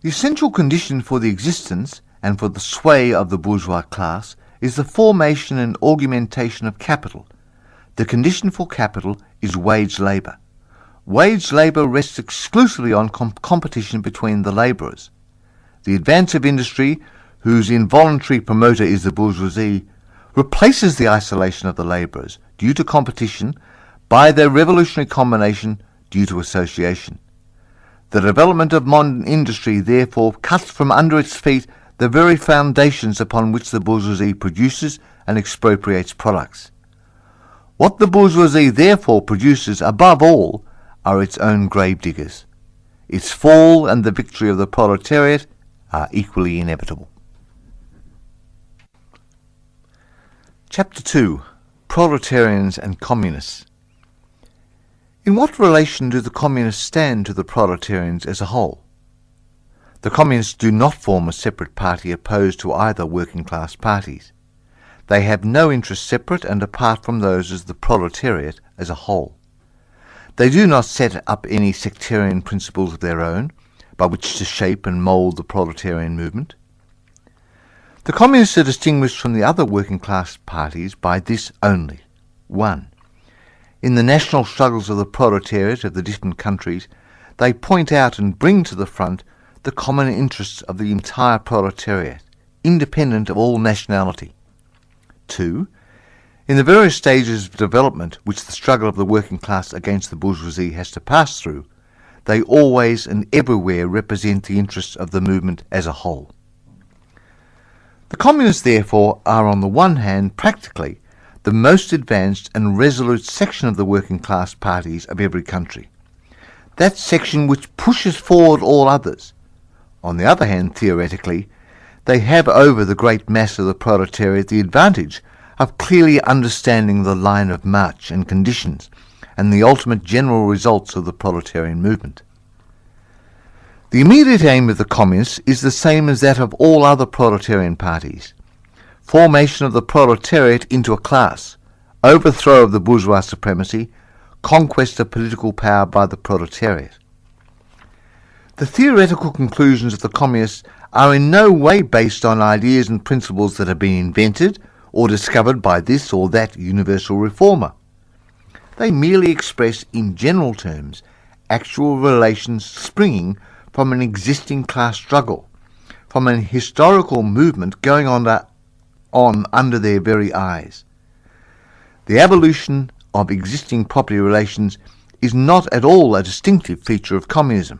The essential condition for the existence and for the sway of the bourgeois class is the formation and augmentation of capital. The condition for capital is wage labour. Wage labour rests exclusively on competition between the labourers. The advance of industry, whose involuntary promoter is the bourgeoisie, replaces the isolation of the labourers due to competition by their revolutionary combination due to association. The development of modern industry therefore cuts from under its feet the very foundations upon which the bourgeoisie produces and expropriates products. What the bourgeoisie therefore produces above all are its own gravediggers. Its fall and the victory of the proletariat are equally inevitable. Chapter 2. Proletarians and Communists. In what relation do the Communists stand to the proletarians as a whole? The Communists do not form a separate party opposed to either working class parties. They have no interests separate and apart from those of the proletariat as a whole. They do not set up any sectarian principles of their own by which to shape and mould the proletarian movement. The Communists are distinguished from the other working class parties by this only. 1. In the national struggles of the proletariat of the different countries, they point out and bring to the front the common interests of the entire proletariat, independent of all nationality. 2. In the various stages of development which the struggle of the working class against the bourgeoisie has to pass through, they always and everywhere represent the interests of the movement as a whole. The Communists, therefore, are on the one hand practically the most advanced and resolute section of the working class parties of every country, that section which pushes forward all others. On the other hand, theoretically, they have over the great mass of the proletariat the advantage of clearly understanding the line of march and conditions and the ultimate general results of the proletarian movement. The immediate aim of the Communists is the same as that of all other proletarian parties: formation of the proletariat into a class, overthrow of the bourgeois supremacy, conquest of political power by the proletariat. The theoretical conclusions of the Communists are in no way based on ideas and principles that have been invented or discovered by this or that universal reformer. They merely express in general terms actual relations springing from an existing class struggle, from an historical movement going on under their very eyes. The abolition of existing property relations is not at all a distinctive feature of communism.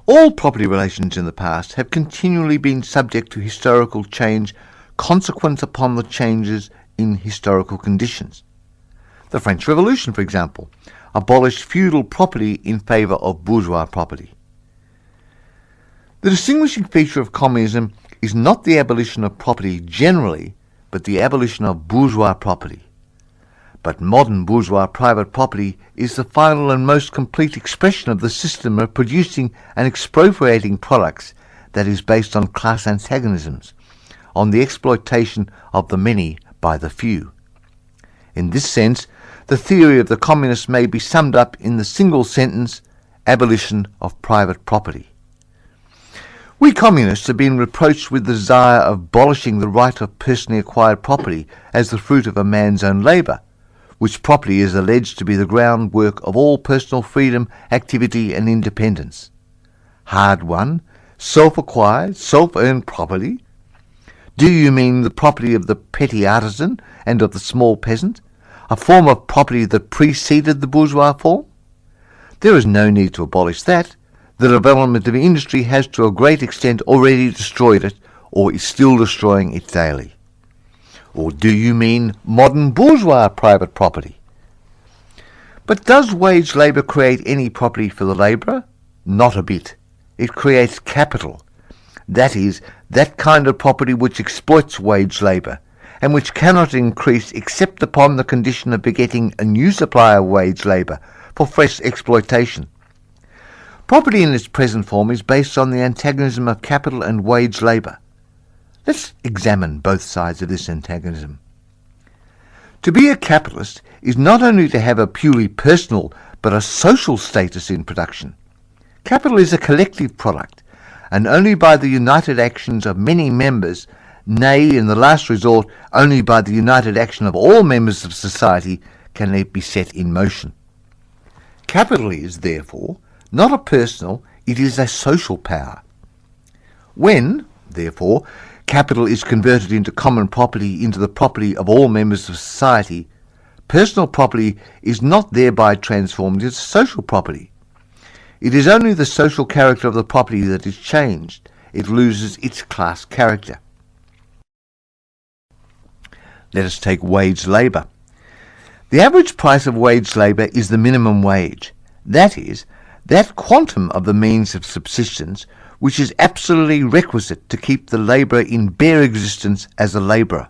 All property relations in the past have continually been subject to historical change consequent upon the changes in historical conditions. The French Revolution, for example, abolished feudal property in favour of bourgeois property. The distinguishing feature of communism is not the abolition of property generally, but the abolition of bourgeois property. But modern bourgeois private property is the final and most complete expression of the system of producing and expropriating products that is based on class antagonisms, on the exploitation of the many by the few. In this sense, the theory of the Communists may be summed up in the single sentence: abolition of private property. We Communists have been reproached with the desire of abolishing the right of personally acquired property as the fruit of a man's own labour, which property is alleged to be the groundwork of all personal freedom, activity and independence. Hard-won, self-acquired, self-earned property? Do you mean the property of the petty artisan and of the small peasant, a form of property that preceded the bourgeois form? There is no need to abolish that. The development of industry has to a great extent already destroyed it, or is still destroying it daily. Or do you mean modern bourgeois private property? But does wage labour create any property for the labourer? Not a bit. It creates capital. That is, that kind of property which exploits wage labour, and which cannot increase except upon the condition of begetting a new supply of wage labour for fresh exploitation. Property in its present form is based on the antagonism of capital and wage labour. Let's examine both sides of this antagonism. To be a capitalist is not only to have a purely personal but a social status in production. Capital is a collective product, and only by the united actions of many members, nay, in the last resort, only by the united action of all members of society, can it be set in motion. Capital is, therefore, not a personal, it is a social power. When, therefore, capital is converted into common property, into the property of all members of society, personal property is not thereby transformed into social property. It is only the social character of the property that is changed. It loses its class character. Let us take wage labour. The average price of wage labour is the minimum wage. That is, that quantum of the means of subsistence which is absolutely requisite to keep the labourer in bare existence as a labourer.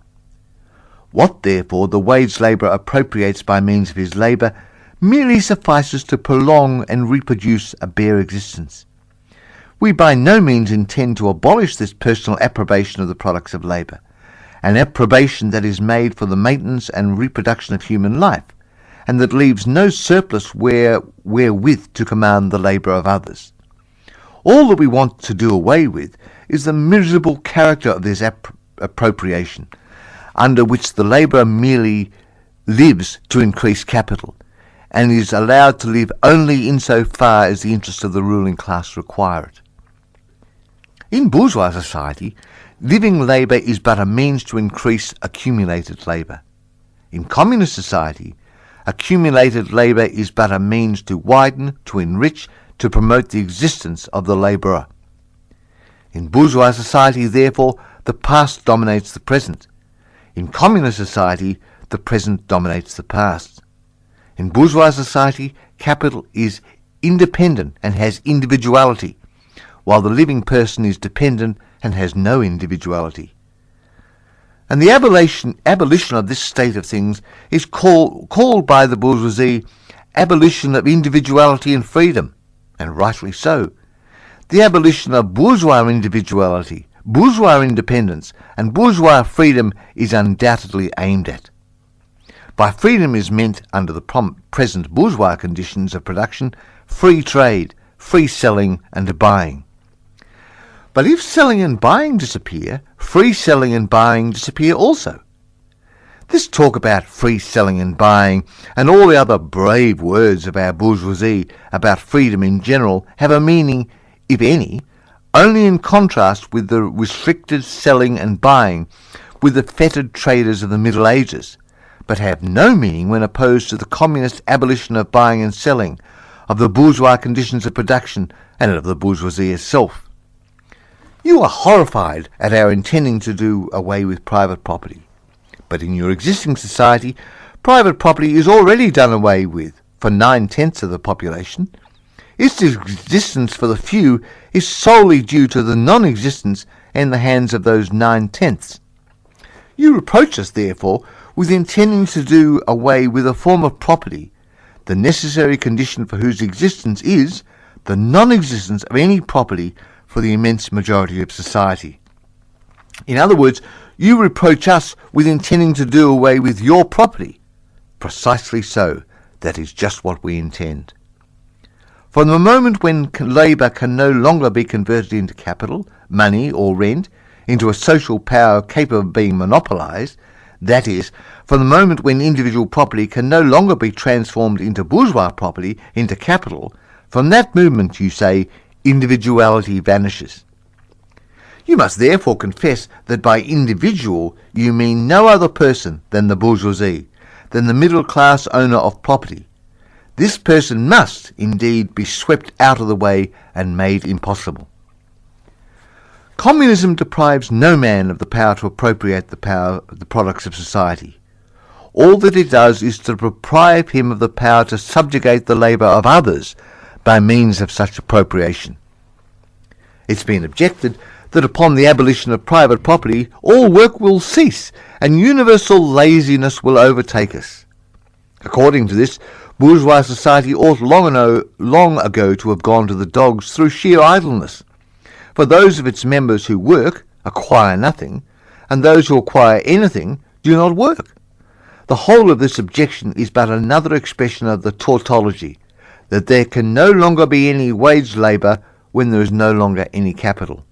What, therefore, the wage labourer appropriates by means of his labour merely suffices to prolong and reproduce a bare existence. We by no means intend to abolish this personal approbation of the products of labour, an approbation that is made for the maintenance and reproduction of human life, and that leaves no surplus wherewith to command the labour of others. All that we want to do away with is the miserable character of this appropriation, under which the labourer merely lives to increase capital, and is allowed to live only in so far as the interests of the ruling class require it. In bourgeois society, living labour is but a means to increase accumulated labour. In communist society, accumulated labour is but a means to widen, to enrich, to promote the existence of the labourer. In bourgeois society, therefore, the past dominates the present. In communist society, the present dominates the past. In bourgeois society, capital is independent and has individuality, while the living person is dependent and has no individuality. And the abolition of this state of things is called by the bourgeoisie abolition of individuality and freedom, and rightly so. The abolition of bourgeois individuality, bourgeois independence, and bourgeois freedom is undoubtedly aimed at. By freedom is meant, under the present bourgeois conditions of production, free trade, free selling and buying. But if selling and buying disappear, free selling and buying disappear also. This talk about free selling and buying, and all the other brave words of our bourgeoisie about freedom in general, have a meaning, if any, only in contrast with the restricted selling and buying with the fettered traders of the Middle Ages, but have no meaning when opposed to the communist abolition of buying and selling, of the bourgeois conditions of production, and of the bourgeoisie itself. You are horrified at our intending to do away with private property. But in your existing society, private property is already done away with for 9/10 of the population. Its existence for the few is solely due to the non-existence in the hands of those 9/10. You reproach us, therefore, with intending to do away with a form of property, the necessary condition for whose existence is the non-existence of any property for the immense majority of society. In other words, you reproach us with intending to do away with your property. Precisely so. That is just what we intend. From the moment when labour can no longer be converted into capital, money or rent, into a social power capable of being monopolised, that is, from the moment when individual property can no longer be transformed into bourgeois property, into capital, from that moment, you say, individuality vanishes. You must therefore confess that by individual you mean no other person than the bourgeoisie, than the middle-class owner of property. This person must, indeed, be swept out of the way and made impossible. Communism deprives no man of the power to appropriate the products of society. All that it does is to deprive him of the power to subjugate the labour of others by means of such appropriation. It's been objected that upon the abolition of private property, all work will cease and universal laziness will overtake us. According to this, bourgeois society ought long ago to have gone to the dogs through sheer idleness. For those of its members who work acquire nothing, and those who acquire anything do not work. The whole of this objection is but another expression of the tautology, that there can no longer be any wage labour when there is no longer any capital.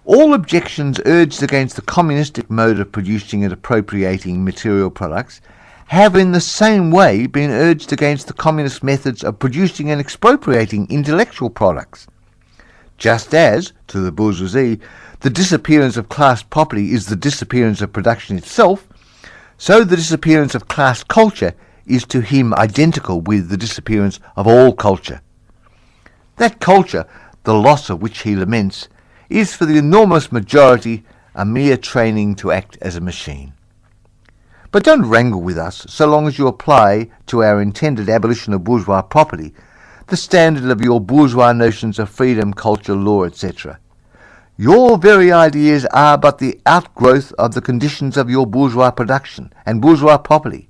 All objections urged against the communistic mode of producing and appropriating material products have in the same way been urged against the communist methods of producing and expropriating intellectual products. Just as, to the bourgeoisie, the disappearance of class property is the disappearance of production itself, so the disappearance of class culture is to him identical with the disappearance of all culture. That culture, the loss of which he laments, is for the enormous majority a mere training to act as a machine. But don't wrangle with us so long as you apply to our intended abolition of bourgeois property the standard of your bourgeois notions of freedom, culture, law, etc. Your very ideas are but the outgrowth of the conditions of your bourgeois production and bourgeois property,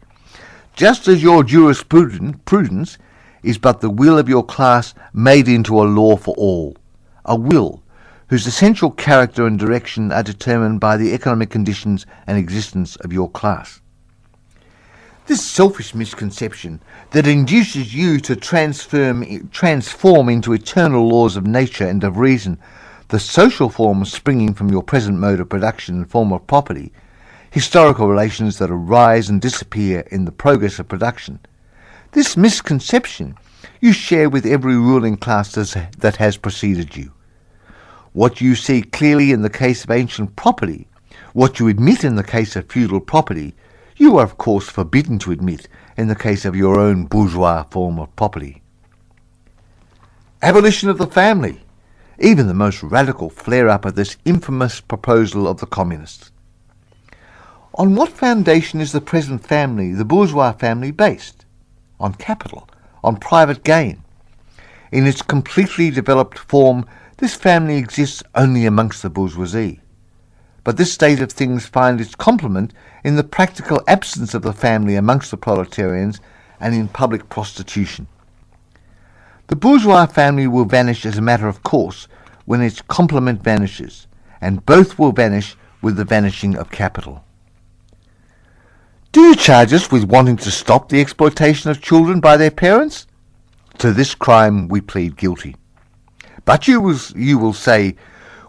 just as your jurisprudence is but the will of your class made into a law for all, a will whose essential character and direction are determined by the economic conditions and existence of your class. This selfish misconception that induces you to transform into eternal laws of nature and of reason the social forms springing from your present mode of production and form of property, historical relations that arise and disappear in the progress of production, this misconception you share with every ruling class that has preceded you. What you see clearly in the case of ancient property, what you admit in the case of feudal property, you are of course forbidden to admit in the case of your own bourgeois form of property. Abolition of the family, even the most radical flare-up of this infamous proposal of the communists. On what foundation is the present family, the bourgeois family, based? On capital, on private gain. In its completely developed form, this family exists only amongst the bourgeoisie. But this state of things finds its complement in the practical absence of the family amongst the proletarians and in public prostitution. The bourgeois family will vanish as a matter of course when its complement vanishes, and both will vanish with the vanishing of capital. Do you charge us with wanting to stop the exploitation of children by their parents? To this crime we plead guilty. But you will say,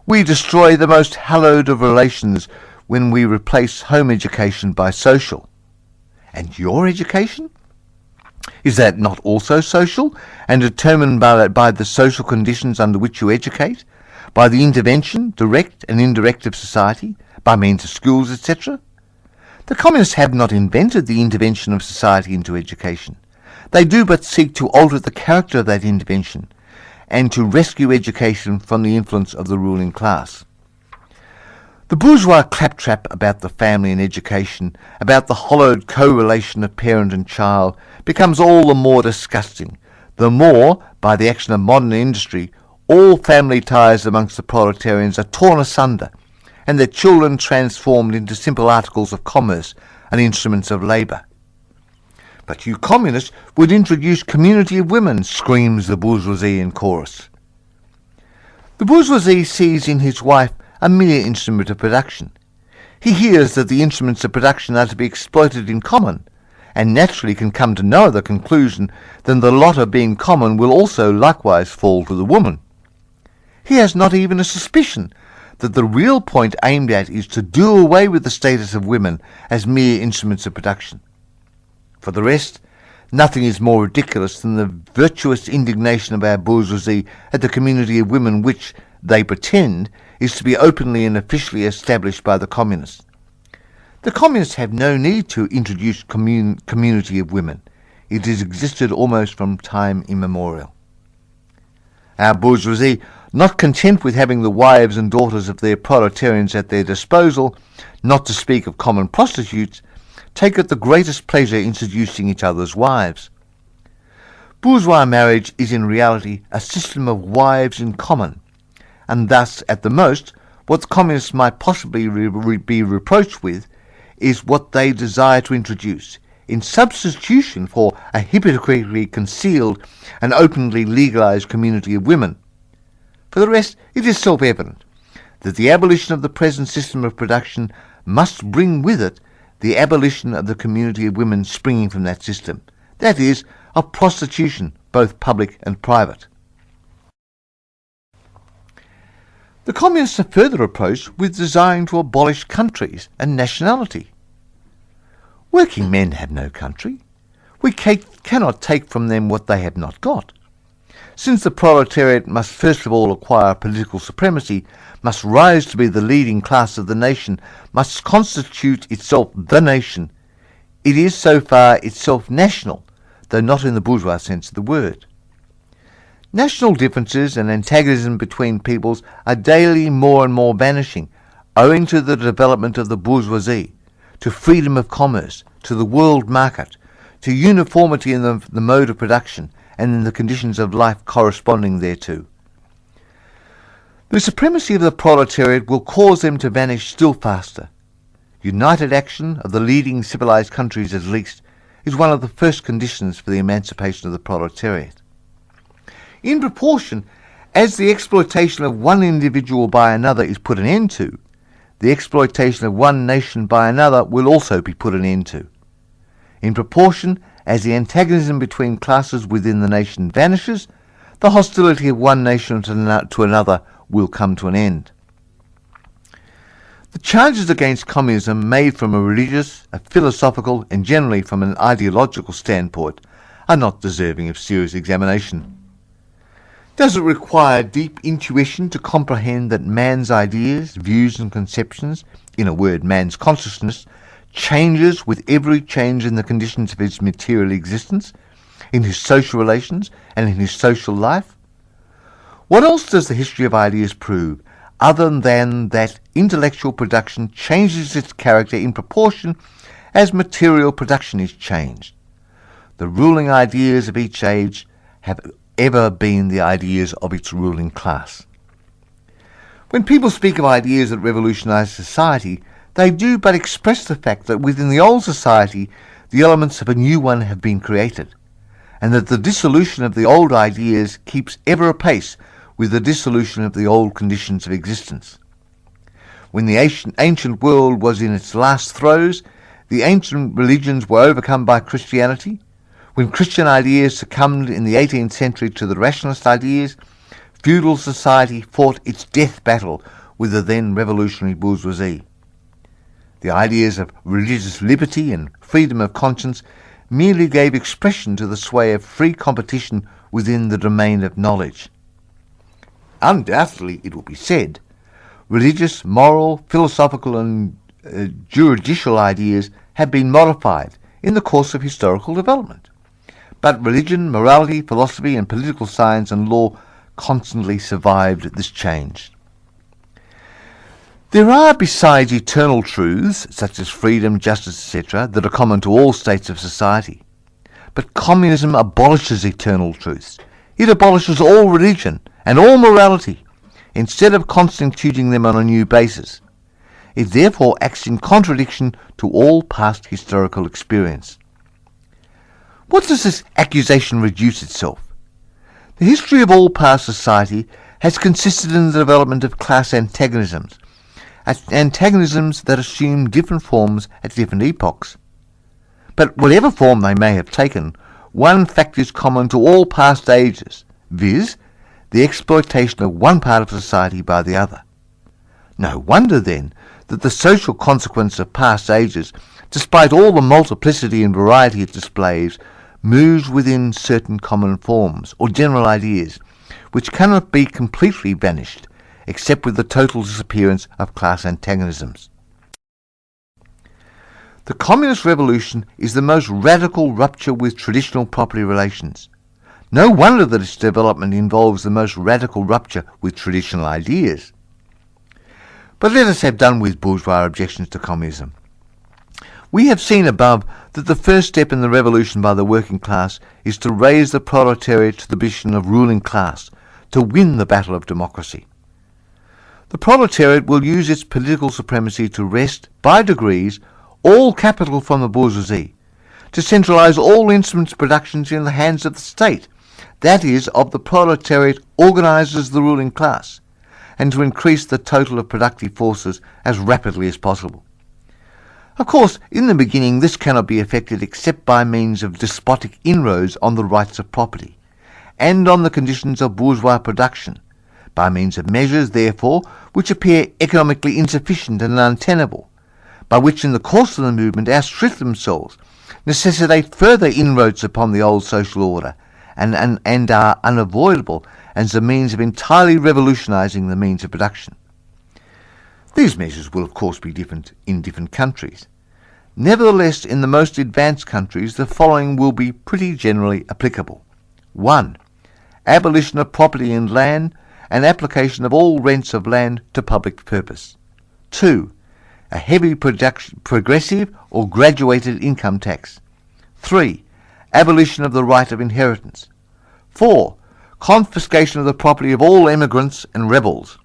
we destroy the most hallowed of relations when we replace home education by social. And your education? Is that not also social and determined by the social conditions under which you educate, by the intervention, direct and indirect, of society, by means of schools, etc.? The communists have not invented the intervention of society into education. They do but seek to alter the character of that intervention and to rescue education from the influence of the ruling class. The bourgeois claptrap about the family and education, about the hollowed co-relation of parent and child, becomes all the more disgusting, the more, by the action of modern industry, all family ties amongst the proletarians are torn asunder, and their children transformed into simple articles of commerce and instruments of labour. But you communists would introduce community of women, screams the bourgeoisie in chorus. The bourgeoisie sees in his wife a mere instrument of production. He hears that the instruments of production are to be exploited in common, and naturally can come to no other conclusion than the lot of being common will also likewise fall to the woman. He has not even a suspicion that the real point aimed at is to do away with the status of women as mere instruments of production. For the rest, nothing is more ridiculous than the virtuous indignation of our bourgeoisie at the community of women which, they pretend, is to be openly and officially established by the communists. The communists have no need to introduce community of women. It has existed almost from time immemorial. Our bourgeoisie, not content with having the wives and daughters of their proletarians at their disposal, not to speak of common prostitutes, taketh the greatest pleasure in seducing each other's wives. Bourgeois marriage is in reality a system of wives in common, and thus, at the most, what the communists might possibly be reproached with is what they desire to introduce, in substitution for a hypocritically concealed and openly legalized community of women. For the rest, it is self-evident that the abolition of the present system of production must bring with it the abolition of the community of women springing from that system, that is, of prostitution, both public and private. The communists are further approached with desiring to abolish countries and nationality. Working men have no country. We cannot take from them what they have not got. Since the proletariat must first of all acquire political supremacy, must rise to be the leading class of the nation, must constitute itself the nation, it is so far itself national, though not in the bourgeois sense of the word. National differences and antagonism between peoples are daily more and more vanishing, owing to the development of the bourgeoisie, to freedom of commerce, to the world market, to uniformity in the mode of production and in the conditions of life corresponding thereto. The supremacy of the proletariat will cause them to vanish still faster. United action of the leading civilized countries, at least, is one of the first conditions for the emancipation of the proletariat. In proportion as the exploitation of one individual by another is put an end to, the exploitation of one nation by another will also be put an end to. In proportion as the antagonism between classes within the nation vanishes, the hostility of one nation to another will come to an end. The charges against communism made from a religious, a philosophical, and generally from an ideological standpoint are not deserving of serious examination. Does it require deep intuition to comprehend that man's ideas, views and conceptions, in a word, man's consciousness, changes with every change in the conditions of his material existence, in his social relations and in his social life? What else does the history of ideas prove, other than that intellectual production changes its character in proportion as material production is changed? The ruling ideas of each age have ever been the ideas of its ruling class. When people speak of ideas that revolutionize society, they do but express the fact that within the old society the elements of a new one have been created, and that the dissolution of the old ideas keeps ever apace with the dissolution of the old conditions of existence. When the ancient world was in its last throes, the ancient religions were overcome by Christianity. When Christian ideas succumbed in the 18th century to the rationalist ideas, feudal society fought its death battle with the then revolutionary bourgeoisie. The ideas of religious liberty and freedom of conscience merely gave expression to the sway of free competition within the domain of knowledge. Undoubtedly, it will be said, religious, moral, philosophical and juridical ideas have been modified in the course of historical development. But religion, morality, philosophy and political science and law constantly survived this change. There are, besides eternal truths, such as freedom, justice, etc., that are common to all states of society. But communism abolishes eternal truths. It abolishes all religion and all morality, instead of constituting them on a new basis. It therefore acts in contradiction to all past historical experience. What does this accusation reduce itself? The history of all past society has consisted in the development of class antagonisms that assume different forms at different epochs. But whatever form they may have taken, one fact is common to all past ages, viz., the exploitation of one part of society by the other. No wonder, then, that the social consequence of past ages, despite all the multiplicity and variety it displays, moves within certain common forms or general ideas, which cannot be completely vanished, except with the total disappearance of class antagonisms. The Communist Revolution is the most radical rupture with traditional property relations. No wonder that its development involves the most radical rupture with traditional ideas. But let us have done with bourgeois objections to communism. We have seen above that the first step in the revolution by the working class is to raise the proletariat to the position of ruling class, to win the battle of democracy. The proletariat will use its political supremacy to wrest, by degrees, all capital from the bourgeoisie, to centralize all instruments of production in the hands of the state, that is, of the proletariat organized as the ruling class, and to increase the total of productive forces as rapidly as possible. Of course, in the beginning this cannot be effected except by means of despotic inroads on the rights of property, and on the conditions of bourgeois production, by means of measures, therefore, which appear economically insufficient and untenable, by which in the course of the movement our strength themselves necessitate further inroads upon the old social order, and are unavoidable as a means of entirely revolutionizing the means of production. These measures will of course be different in different countries. Nevertheless, in the most advanced countries the following will be pretty generally applicable. 1. Abolition of property in land and application of all rents of land to public purpose. 2. A heavy progressive or graduated income tax. 3. Abolition of the right of inheritance. 4. Confiscation of the property of all emigrants and rebels.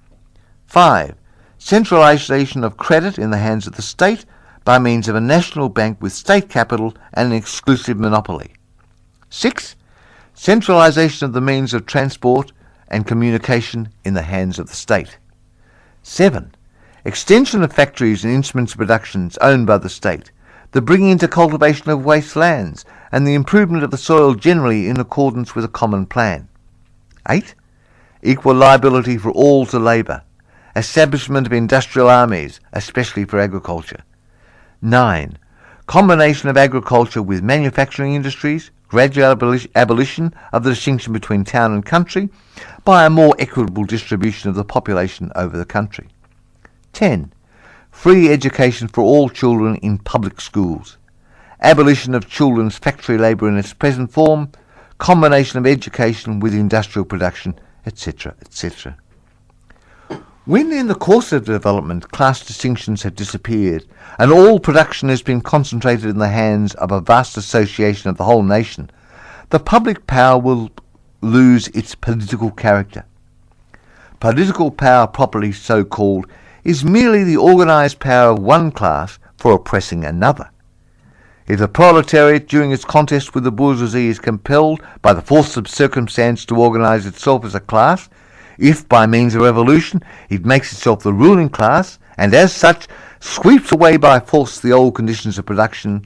5. Centralization of credit in the hands of the state by means of a national bank with state capital and an exclusive monopoly. 6. Centralization of the means of transport and communication in the hands of the state. 7. Extension of factories and instruments of productions owned by the state, the bringing into cultivation of waste lands, and the improvement of the soil generally in accordance with a common plan. 8. Equal liability for all to labour, establishment of industrial armies, especially for agriculture. 9. Combination of agriculture with manufacturing industries, gradual abolition of the distinction between town and country by a more equitable distribution of the population over the country. 10. Free education for all children in public schools, abolition of children's factory labour in its present form, combination of education with industrial production, etc., etc. When in the course of development class distinctions have disappeared and all production has been concentrated in the hands of a vast association of the whole nation, the public power will lose its political character. Political power, properly so called, is merely the organised power of one class for oppressing another. If the proletariat during its contest with the bourgeoisie is compelled by the force of circumstance to organise itself as a class, if by means of revolution it makes itself the ruling class, and as such sweeps away by force the old conditions of production,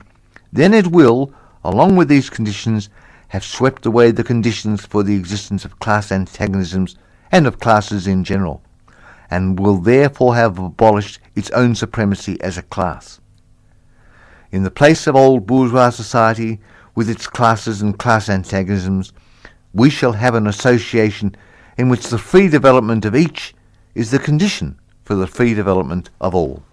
then it will, along with these conditions, have swept away the conditions for the existence of class antagonisms and of classes in general, and will therefore have abolished its own supremacy as a class. In the place of old bourgeois society, with its classes and class antagonisms, we shall have an association in which the free development of each is the condition for the free development of all.